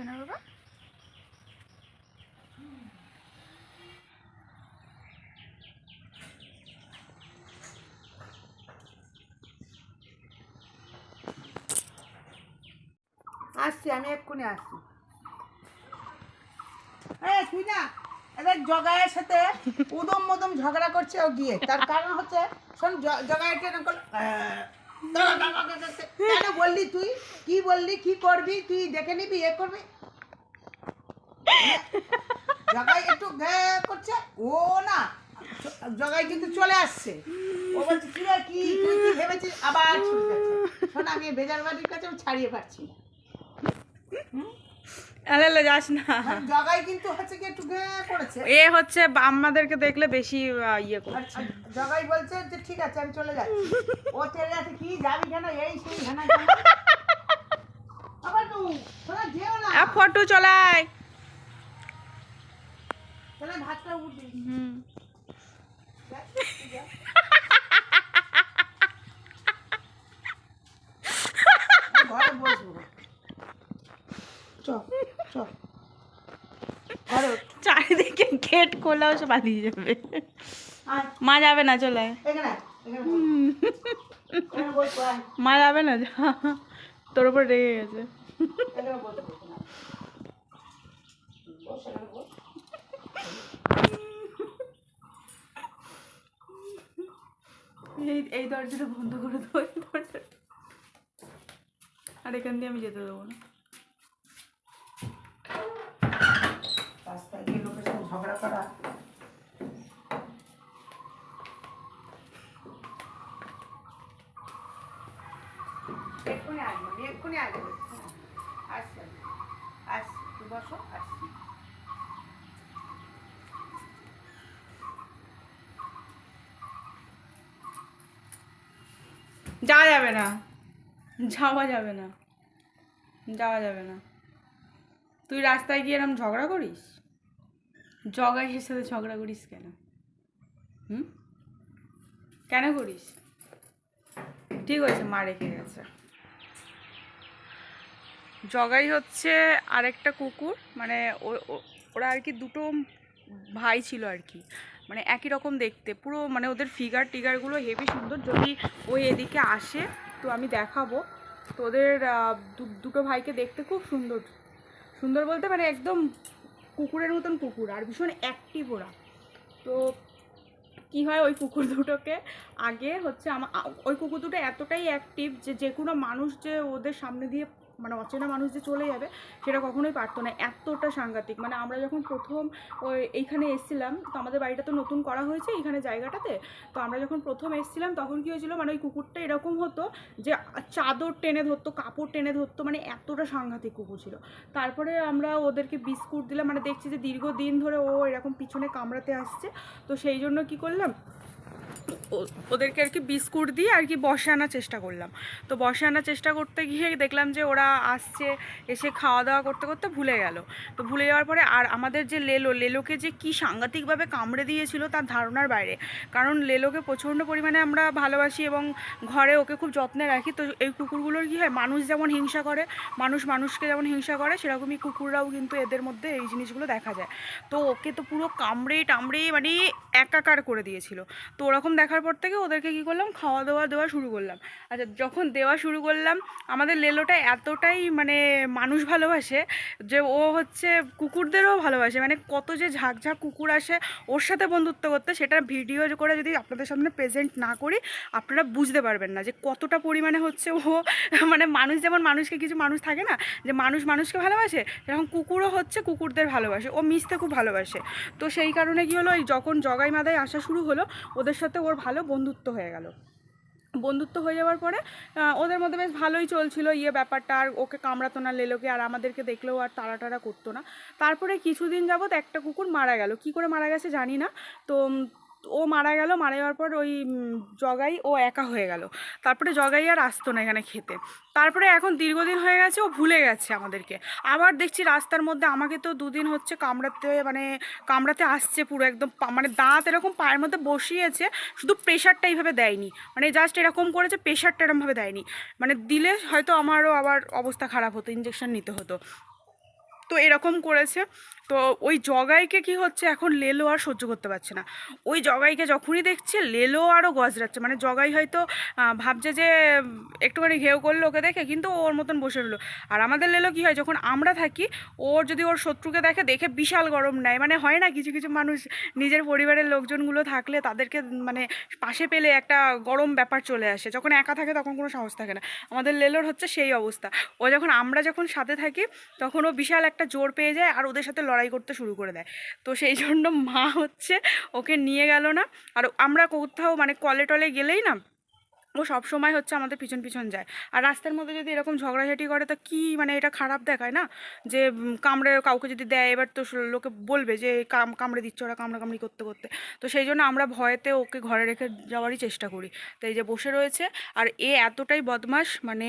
আসছে না বাবা? আসছি, আমি এক্ষুনি আসছি। তুই না এবার জগাইয়ের সাথে উদম মদম ঝগড়া করছে ও গিয়ে, তার কারণ হচ্ছে শোন, জগাইটা এরকম করলো, কেন বললি তুই? কি বললি? কি করবি তুই? দেখে নিবি, এ করবি। জগাই একটু করছে, ও না জগাই কিন্তু চলে আসছে। ও বলছে কি রে, কি তুই কি ভেবেছিস? আবার ছুটে যাচ্ছে। শোন, আমি ভেজাল বাড়ির কাছে ছাড়িয়ে পারছি না। আলে যাস না। জগাই কিন্তু হচ্ছে কি একটু করেছে। এ হচ্ছে আমাদেরকে দেখলে বেশি ইয়ে করছে। জগাই বলছে যে ঠিক আছে আমি চলে যাচ্ছি। ও চলে যাচ্ছে, কি যাবি কেন? এই সেই ঘানা আবার তো তোরা যেও না। ফটো চলাই। তাহলে ভাতটা উঠবি। ঘরে বসবো। চল চল ঘরে ওঠ। চারিদিকে গেট খোলাও সে পালিয়ে যাবে। মা যাবে না, চলে এখানে এখানে বস, আয়। মা যাবে না, যা। তোর উপর রেগে গেছে। এখানে বস, বস এখানে বস। এই দরজাটা বন্ধ করে দেবো, এই দরজাটা। আর এখান দিয়ে আমি যেতে দেবো না। রাস্তায় গিয়ে লোকের সাথে ঝগড়া করা। এক্ষুনি আসবো, আমি এক্ষুনি আসবো। আসছি আসছি, তুই বসো, আসছি। যাওয়া যাবে না, যাওয়া যাবে না, যাওয়া যাবে না। তুই রাস্তায় গিয়ে এরকম ঝগড়া করিস? জগাইয়ের সাথে ঝগড়া করিস কেন? কেন করিস? ঠিক হয়েছে, মা রেখে গেছে। জগাই হচ্ছে আরেকটা কুকুর, মানে ওরা আর কি দুটো ভাই ছিল আর কি, মানে একই রকম দেখতে পুরো, মানে ওদের ফিগার টিগারগুলো হেভি সুন্দর। যদি ওই এদিকে আসে তো আমি দেখাবো। তো ওদের দুটো ভাইকে দেখতে খুব সুন্দর, সুন্দর বলতে মানে একদম কুকুরের মতন কুকুর, আর ভীষণ অ্যাক্টিভ ওরা। তো কি হয়, ওই কুকুর দুটোকে আগে হচ্ছে ওই কুকুর দুটো এতটাই অ্যাক্টিভ যে কোনো মানুষ যে ওদের সামনে দিয়ে, মানে অচেনা মানুষ যে চলে যাবে সেটা কখনোই পারতো না, এতটা সাংঘাতিক। মানে আমরা যখন প্রথম এইখানে এসেছিলাম, তো আমাদের বাড়িটা তো নতুন করা হয়েছে এইখানে জায়গাটাতে, তো আমরা যখন প্রথম এসেছিলাম তখন কী হয়েছিল, মানে ওই কুকুরটা এরকম হতো যে চাদর টেনে ধরতো, কাপড় টেনে ধরতো, মানে এতটা সাংঘাতিক কুকুর ছিল। তারপরে আমরা ওদেরকে বিস্কুট দিলাম, মানে দেখছি যে দীর্ঘদিন ধরে ও এরকম পিছনে কামড়াতে আসছে, তো সেই জন্য কি করলাম, ওদেরকে আর কি বিস্কুট দিয়ে আর কি বসে আনার চেষ্টা করলাম। তো বসে আনার চেষ্টা করতে গিয়ে দেখলাম যে ওরা আসছে, এসে খাওয়া দাওয়া করতে করতে ভুলে গেল। তো ভুলে যাওয়ার পরে আর আমাদের যে লেলোকে যে কি সাংঘাতিকভাবে কামড়ে দিয়েছিল তার ধারণার বাইরে। কারণ লেলোকে প্রচণ্ড পরিমাণে আমরা ভালোবাসি এবং ঘরে ওকে খুব যত্নে রাখি। তো এই কুকুরগুলোর কী হয়, মানুষ যেমন হিংসা করে, মানুষ মানুষকে যেমন হিংসা করে, সেরকমই কুকুররাও কিন্তু এদের মধ্যে এই জিনিসগুলো দেখা যায়। তো ওকে তো পুরো কামড়ে টামড়ে মানে একাকার করে দিয়েছিল। তো ওরকম দেখার পর থেকে ওদেরকে কী করলাম, খাওয়া দাওয়া দেওয়া শুরু করলাম। আচ্ছা, যখন দেওয়া শুরু করলাম, আমাদের লেলোটা এতটাই মানে মানুষ ভালোবাসে যে ও হচ্ছে কুকুরদেরও ভালোবাসে। মানে কত যে ঝাঁক কুকুর আসে ওর সাথে বন্ধুত্ব করতে, সেটা ভিডিও করে যদি আপনাদের সামনে প্রেজেন্ট না করি আপনারা বুঝতে পারবেন না যে কতটা পরিমাণে হচ্ছে ও মানে মানুষ যেমন মানুষকে, কিছু মানুষ থাকে না যে মানুষ মানুষকে ভালোবাসে, সেরকম কুকুরও হচ্ছে কুকুরদের ভালোবাসে, ও মিশতে খুব ভালোবাসে। তো সেই কারণে কী হলো, যখন জগাই মাদাই আসা শুরু হলো ওদের সাথে ওর ভালো বন্ধুত্ব হয়ে গেল। বন্ধুত্ব হয়ে যাওয়ার পরে ওদের মধ্যে বেশ ভালোই চলছিল ব্যাপারটা, আর ওকে কামড়াতো না লেলোকে, আর আমাদেরকে দেখলেও আর তাড়া করতো না। তারপরে কিছুদিন যাবৎ একটা কুকুর মারা গেল, কি করে মারা গেছে জানি না। তো ও মারা গেল, মারা যাওয়ার পর ওই জগাই ও একা হয়ে গেল। তারপরে জগাই আর আসতো না এখানে খেতে। তারপরে এখন দীর্ঘদিন হয়ে গেছে ও ভুলে গেছে আমাদেরকে। আবার দেখছি রাস্তার মধ্যে আমাকে তো দুদিন হচ্ছে কামড়াতে আসছে পুরো একদম, মানে দাঁত এরকম পায়ের মধ্যে বসিয়েছে, শুধু প্রেশারটা এইভাবে দেয়নি, মানে জাস্ট এরকম করেছে, প্রেশারটা এরকমভাবে দেয়নি। মানে দিলে হয়তো আমারও আবার অবস্থা খারাপ হতো, ইঞ্জেকশন নিতে হতো। তো এরকম করেছে। তো ওই জগাইকে কি হচ্ছে, এখন লেলো আর সহ্য করতে পারছে না। ওই জগাইকে যখনই দেখছে লেলো আরও গজরাচ্ছে, মানে জগাই হয়তো ভাবছে যে একটুখানি ঘেউ করলো ওকে দেখে, কিন্তু ও ওর মতন বসে রইলো। আর আমাদের লেলো কি হয়, যখন আমরা থাকি ওর যদি ওর শত্রুকে দেখে দেখে বিশাল গরম নেয়, মানে হয় না কিছু কিছু মানুষ নিজের পরিবারের লোকজনগুলো থাকলে তাদেরকে মানে পাশে পেলে একটা গরম ব্যাপার চলে আসে, যখন একা থাকে তখন কোনো সাহস থাকে না। আমাদের লেলোর হচ্ছে সেই অবস্থা। ও যখন আমরা যখন সাথে থাকি তখন ও বিশাল একটা জোর পেয়ে যায় আর ওদের সাথে লড়াই করতে শুরু করে দেয়। তো সেই জন্য মা হচ্ছে ওকে নিয়ে গেল না। আর আমরা কোথাও মানে কলে টলে গেলেই না ও সব সময় হচ্ছে আমাদের পিছন পিছন যায়। আর রাস্তার মধ্যে যদি এরকম ঝগড়াঝাটি করে তো কি মানে এটা খারাপ দেখায় না, যে কামড়ে কাউকে যদি দেয় এবার তো লোকে বলবে যে কামড়ে দিচ্ছে ওরা কামড়াকামড়ি করতে করতে। তো সেই জন্য আমরা ভয়েতে ওকে ঘরে রেখে যাওয়ারই চেষ্টা করি। তো এই যে বসে রয়েছে, আর এ এতটাই বদমাশ, মানে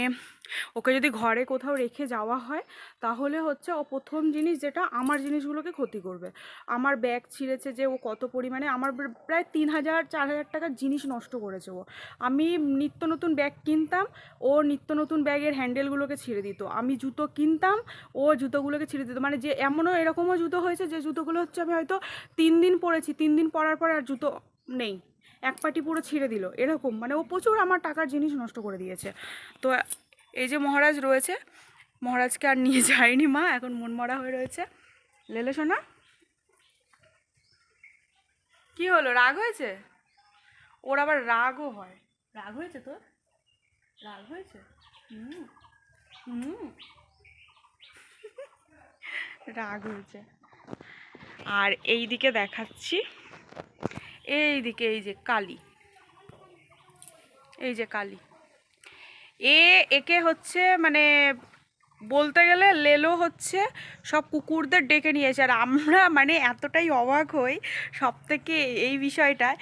ওকে যদি ঘরে কোথাও রেখে যাওয়া হয় তাহলে হচ্ছে ও প্রথম জিনিস যেটা আমার জিনিসগুলোকে ক্ষতি করবে। আমার ব্যাগ ছিঁড়েছে, যে ও কত পরিমাণে আমার প্রায় 3,000-4,000 টাকার জিনিস নষ্ট করেছে ও। আমি নিত্য নতুন ব্যাগ কিনতাম, ও নিত্য নতুন ব্যাগের হ্যান্ডেলগুলোকে ছিঁড়ে দিত। আমি জুতো কিনতাম, ও জুতোগুলোকে ছিঁড়ে দিত। মানে যে এমনও এরকমও জুতো হয়েছে যে জুতোগুলো হচ্ছে আমি হয়তো 3 দিন পরেছি, 3 দিন পরার পর আর জুতো নেই, এক পাটি পুরো ছিঁড়ে দিল এরকম। মানে ও প্রচুর আমার টাকার জিনিস নষ্ট করে দিয়েছে। তো এই যে মহারাজ রয়েছে, মহারাজকে আর নিয়ে যায়নি মা, এখন মন মরা হয়ে রয়েছে। লেলে শোনা, কি হলো, রাগ হয়েছে? ওর আবার রাগও হয়। রাগ হয়েছে তোর? রাগ হয়েছে? হুম হুম, রাগ হয়েছে। আর এই দিকে দেখাচ্ছি, এই দিকে এই যে কালী, এই যে কালী, একে হচ্ছে মানে বলতে গেলে লেলো হচ্ছে সব কুকুরদের ডেকে নিয়েছে। আর আমরা মানে এতটাই অবাক হই সব থেকে এই বিষয়টায়,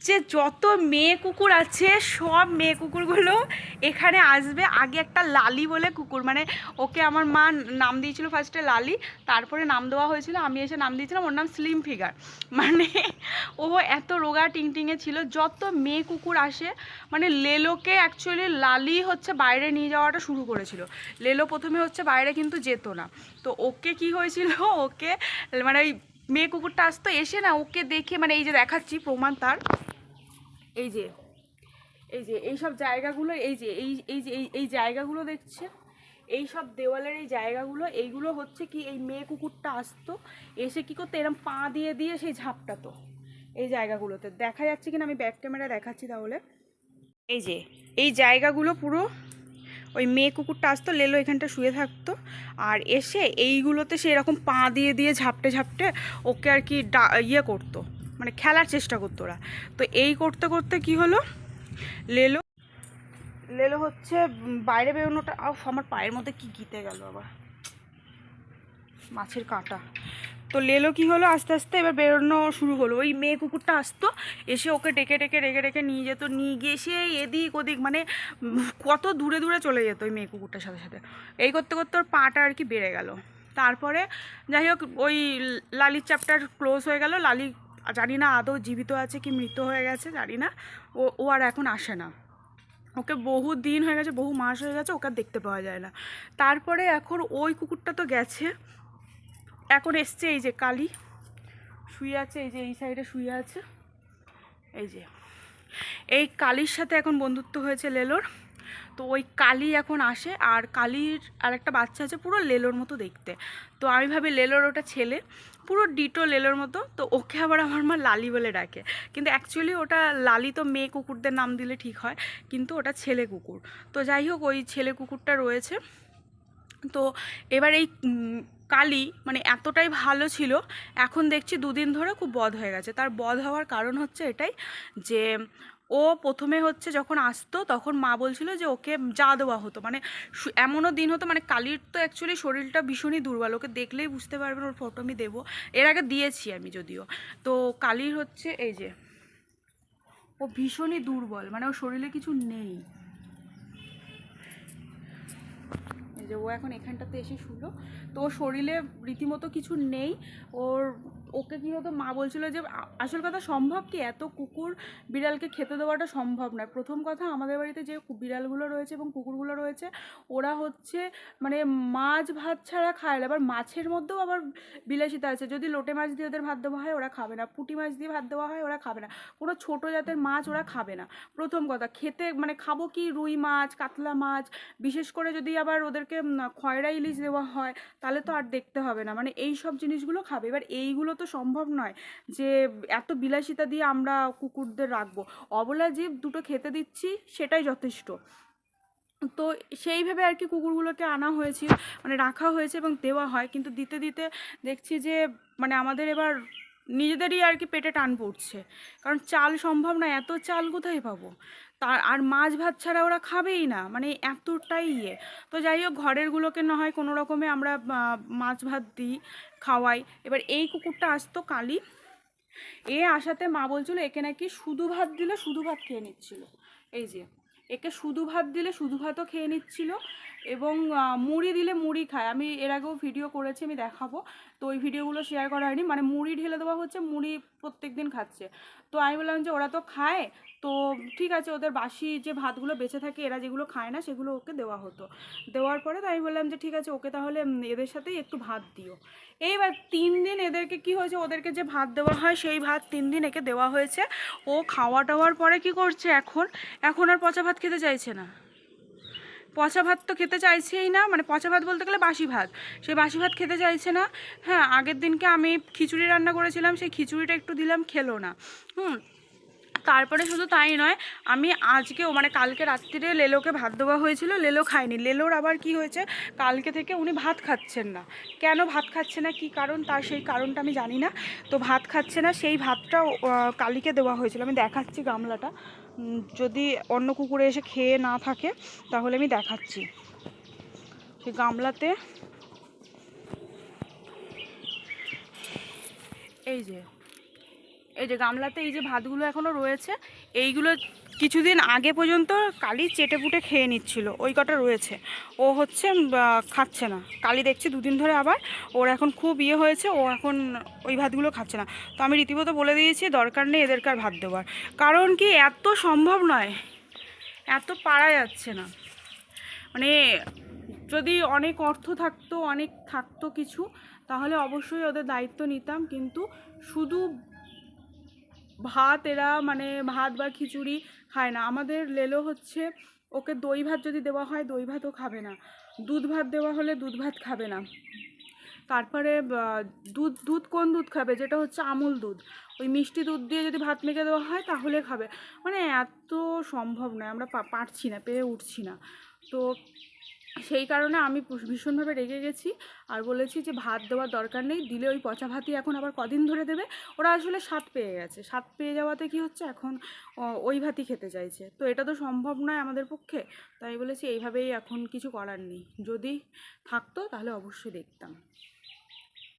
যে যত মেয়ে কুকুর আছে সব মেয়ে কুকুরগুলো এখানে আসবে। আগে একটা লালি বলে কুকুর, মানে ওকে আমার মা নাম দিয়েছিল ফার্স্টে লালি, তারপরে নাম দেওয়া হয়েছিল, আমি এসে নাম দিয়েছিলাম ওর নাম স্লিম ফিগার। মানে ও এত রোগা টিংটিংয়ে ছিল। যত মেয়ে কুকুর আসে, মানে লেলোকে অ্যাকচুয়ালি লালি হচ্ছে বাইরে নিয়ে যাওয়াটা শুরু করেছিল। লেলো প্রথমে হচ্ছে বাইরে কিন্তু যেত না। তো ওকে কি হয়েছিল, ওকে মানে ওই মেয়ে কুকুরটা আসতো, এসে না ওকে দেখে, মানে এই যে দেখাচ্ছি প্রমাণ তার, এই যে এই যে এই সব জায়গাগুলো, এই যে এই যে এই জায়গাগুলো দেখছে, এই সব দেওয়ালের এই জায়গাগুলো, এইগুলো হচ্ছে কি এই মেয়ে কুকুরটা আসতো, এসে কি করতো এরম পা দিয়ে দিয়ে সেই ঝাপটাতো এই জায়গাগুলোতে। দেখা যাচ্ছে কিনা আমি ব্যাক ক্যামেরা দেখাচ্ছি তাহলে। এই যে এই জায়গাগুলো পুরো ওই মেয়ে কুকুরটা আসতো, লেলো এখানটা শুয়ে থাকতো, আর এসে এইগুলোতে সে এরকম পা দিয়ে দিয়ে ঝাপটে ঝাপটে ওকে আর কি ইয়ে করতো, মানে খেলার চেষ্টা করতো ওরা। তো এই করতে করতে কি হলো, লেলো লেলো হচ্ছে বাইরে বেরোনোটা, আমার পায়ের মধ্যে কি গিতে গেল আবার, মাছের কাঁটা। তো লেলো কি হলো, আস্তে আস্তে এবার বেরোনো শুরু হলো। ওই মেয়ে কুকুরটা আসতো, এসে ওকে ডেকে ডেকে রেখে রেখে নিয়ে যেত, নিয়ে গিয়ে সে এদিক ওদিক মানে কত দূরে দূরে চলে যেত ওই মেয়ে কুকুরটার সাথে সাথে। এই করতে করতে ওর পাটা আর কি বেড়ে গেল। তারপরে যাই হোক ওই লালির চ্যাপ্টার ক্লোজ হয়ে গেল। লালি জানি না আদৌ জীবিত আছে কি মৃত হয়ে গেছে জানি না, ও আর এখন আসে না। ওকে বহু দিন হয়ে গেছে, বহু মাস হয়ে গেছে, ওকে আর দেখতে পাওয়া যায় না। তারপরে এখন ওই কুকুরটা তো গেছে, এখন এসছে এই যে কালী শুয়ে আছে, এই যে এই সাইডে শুয়ে আছে, এই যে এই কালীর সাথে এখন বন্ধুত্ব হয়েছে লেলোর। তো ওই কালী এখন আসে, আর কালীর আর একটা বাচ্চা আছে পুরো লেলোর মতো দেখতে। তো আমি ভাবি লেলোর ওটা ছেলে, পুরো ডিটো লেলোর মতো। তো ওকে আবার আমার মা লালি বলে ডাকে, কিন্তু অ্যাকচুয়ালি ওটা লালি তো মেয়ে কুকুরদের নাম দিলে ঠিক হয়, কিন্তু ওটা ছেলে কুকুর। তো যাই হোক ওই ছেলে কুকুরটা রয়েছে। তো এবার এই কালী মানে এতটাই ভালো ছিল, এখন দেখছি দুদিন ধরে খুব বদ হয়ে গেছে। তার বদ হওয়ার কারণ হচ্ছে এটাই, যে ও প্রথমে হচ্ছে যখন আসতো তখন মা বলছিল যে ওকে যা দেওয়া হতো, মানে এমনও দিন হতো, মানে কালীর তো অ্যাকচুয়ালি শরীরটা ভীষণই দুর্বল, ওকে দেখলেই বুঝতে পারবেন, ওর ফটো আমি দেবো, এর আগে দিয়েছি আমি যদিও। তো কালীর হচ্ছে এই যে ও ভীষণই দুর্বল, মানে ওর শরীরে কিছু নেই। যে ও এখন এখানটাতে এসে শুলো, তো ওর শরীরে রীতিমতো কিছু নেই, ওর ওকে কী হতো, মা বলছিল যে আসল কথা সম্ভব কি এত কুকুর বিড়ালকে খেতে দেওয়াটা সম্ভব নয়। প্রথম কথা, আমাদের বাড়িতে যে বিড়ালগুলো রয়েছে এবং কুকুরগুলো রয়েছে ওরা হচ্ছে মানে মাছ ভাত ছাড়া খায় না। আবার মাছের মধ্যেও আবার বিলাসিতা আছে। যদি লোটে মাছ দিয়ে ওদের ভাত দেওয়া হয় ওরা খাবে না, পুঁটি মাছ দিয়ে ভাত দেওয়া হয় ওরা খাবে না, কোনো ছোটো জাতের মাছ ওরা খাবে না। প্রথম কথা, খেতে মানে খাবো কি রুই মাছ, কাতলা মাছ, বিশেষ করে যদি আবার ওদেরকে খয়রা ইলিশ দেওয়া হয় তাহলে তো আর দেখতে হবে না, মানে এই সব জিনিসগুলো খাবে। এবার এইগুলো তো সম্ভব নয় যে এত বিলাসিতা দিয়ে আমরা কুকুরদের রাখবো। অবলা জীব দুটো খেতে দিচ্ছি সেটাই যথেষ্ট। তো সেইভাবে আর কি কুকুরগুলোকে আনা হয়েছিল, মানে রাখা হয়েছে এবং দেওয়া হয়। কিন্তু দিতে দিতে দেখছি যে মানে আমাদের এবার নিজেদেরই আর কি পেটে টান পড়ছে, কারণ চাল সম্ভব না, এত চাল কোথায় পাবো। তার আর মাছ ভাত ছাড়া ওরা খাবেই না, মানে এতটাই ইয়ে। তো যাই হোক, ঘরেরগুলোকে না হয় কোনো রকমে আমরা মাছ ভাত দিই, খাওয়াই। এবার এই কুকুরটা আসতো কালি, এ আসাতে মা বলছিল একে নাকি শুধু ভাত দিলে শুধু ভাত খেয়ে নিচ্ছিল। এই যে একে শুধু ভাত দিলে শুধু ভাতও খেয়ে নিচ্ছিল এবং মুড়ি দিলে মুড়ি খায়। আমি এর আগেও ভিডিও করেছি, আমি দেখাবো। তো ওই ভিডিওগুলো শেয়ার করা হয়নি। মানে মুড়ি ঢেলে দেওয়া হচ্ছে, মুড়ি প্রত্যেক দিন খাচ্ছে। তো আমি বললাম যে ওরা তো খায়, তো ঠিক আছে ওদের বাসি যে ভাতগুলো বেঁচে থাকে এরা যেগুলো খায় না সেগুলো ওকে দেওয়া হতো। দেওয়ার পরে তো আমি বললাম যে ঠিক আছে ওকে তাহলে এদের সাথেই একটু ভাত দিও। এইবার 3 দিন এদেরকে কি হয়েছে, ওদেরকে যে ভাত দেওয়া হয় সেই ভাত 3 দিন একে দেওয়া হয়েছে। ও খাওয়া টাওয়ার পরে কি করছে, এখন আর পচা ভাত খেতে চাইছে না। পচা ভাত তো খেতে চাইছেই না, মানে পচা ভাত বলতে গেলে বাসি ভাত, সেই বাসি ভাত খেতে চাইছে না। হ্যাঁ, আগের দিনকে আমি খিচুড়ি রান্না করেছিলাম, সেই খিচুড়িটা একটু দিলাম, খেলো না। তারপরে শুধু তাই নয়, আমি আজকেও মানে কালকে রাত্রিরে লেলোকে ভাত দেওয়া হয়েছিল, লেলো খায়নি। লেলোর আবার কি হয়েছে, কালকে থেকে উনি ভাত খাচ্ছেন না। কেন ভাত খাচ্ছে না, কি কারণ, তার সেই কারণটা আমি জানি না। তো ভাত খাচ্ছে না, সেই ভাতটাও কালিকে দেওয়া হয়েছিল। আমি দেখাচ্ছি গামলাটা, যদি অন্য কুকুরে এসে খেয়ে না থাকে তাহলে আমি দেখাচ্ছি। সেই গামলাতে এই যে গামলাতে এই যে ভাতগুলো এখনও রয়েছে, এইগুলো কিছুদিন আগে পর্যন্ত কালি চেটে পুটে খেয়ে নিচ্ছিল, ওই কটা রয়েছে। ও হচ্ছে খাচ্ছে না। কালি দেখছি দুদিন ধরে আবার ওর এখন খুব ইয়ে হয়েছে, ও এখন ওই ভাতগুলো খাচ্ছে না। তো আমি রীতিমতো বলে দিয়েছি দরকার নেই এদেরকে আর ভাত দেওয়ার, কারণ কি এত সম্ভব নয়, এত পারা যাচ্ছে না। মানে যদি অনেক অর্থ থাকতো, অনেক থাকতো কিছু, তাহলে অবশ্যই ওদের দায়িত্ব নিতাম। কিন্তু শুধু ভাত এরা মানে ভাত বা খিচুড়ি খায় না। আমাদের লেলো হচ্ছে, ওকে দই ভাত যদি দেওয়া হয় দই ভাতও খাবে না, দুধ ভাত দেওয়া হলে দুধ ভাত খাবে না। তারপরে দুধ কোন দুধ খাবে, যেটা হচ্ছে আমুল দুধ, ওই মিষ্টি দুধ দিয়ে যদি ভাত মেখে দেওয়া হয় তাহলে খাবে। মানে এত সম্ভব নয়, আমরা পারছি না, পেরে উঠছি না। তো সেই কারণে আমি ভীষণভাবে রেগে গেছি আর বলেছি যে ভাত দেওয়ার দরকার নেই, দিলে ওই পচা ভাতই এখন আবার কদিন ধরে দেবে। ওরা আসলে স্বাদ পেয়ে গেছে, স্বাদ পেয়ে যাওয়াতে কি হচ্ছে, এখন ওই ভাতই খেতে চাইছে। তো এটা তো সম্ভব নয় আমাদের পক্ষে, তাই বলেছি এইভাবেই এখন কিছু করার নেই, যদি থাকতো তাহলে অবশ্যই দেখতাম।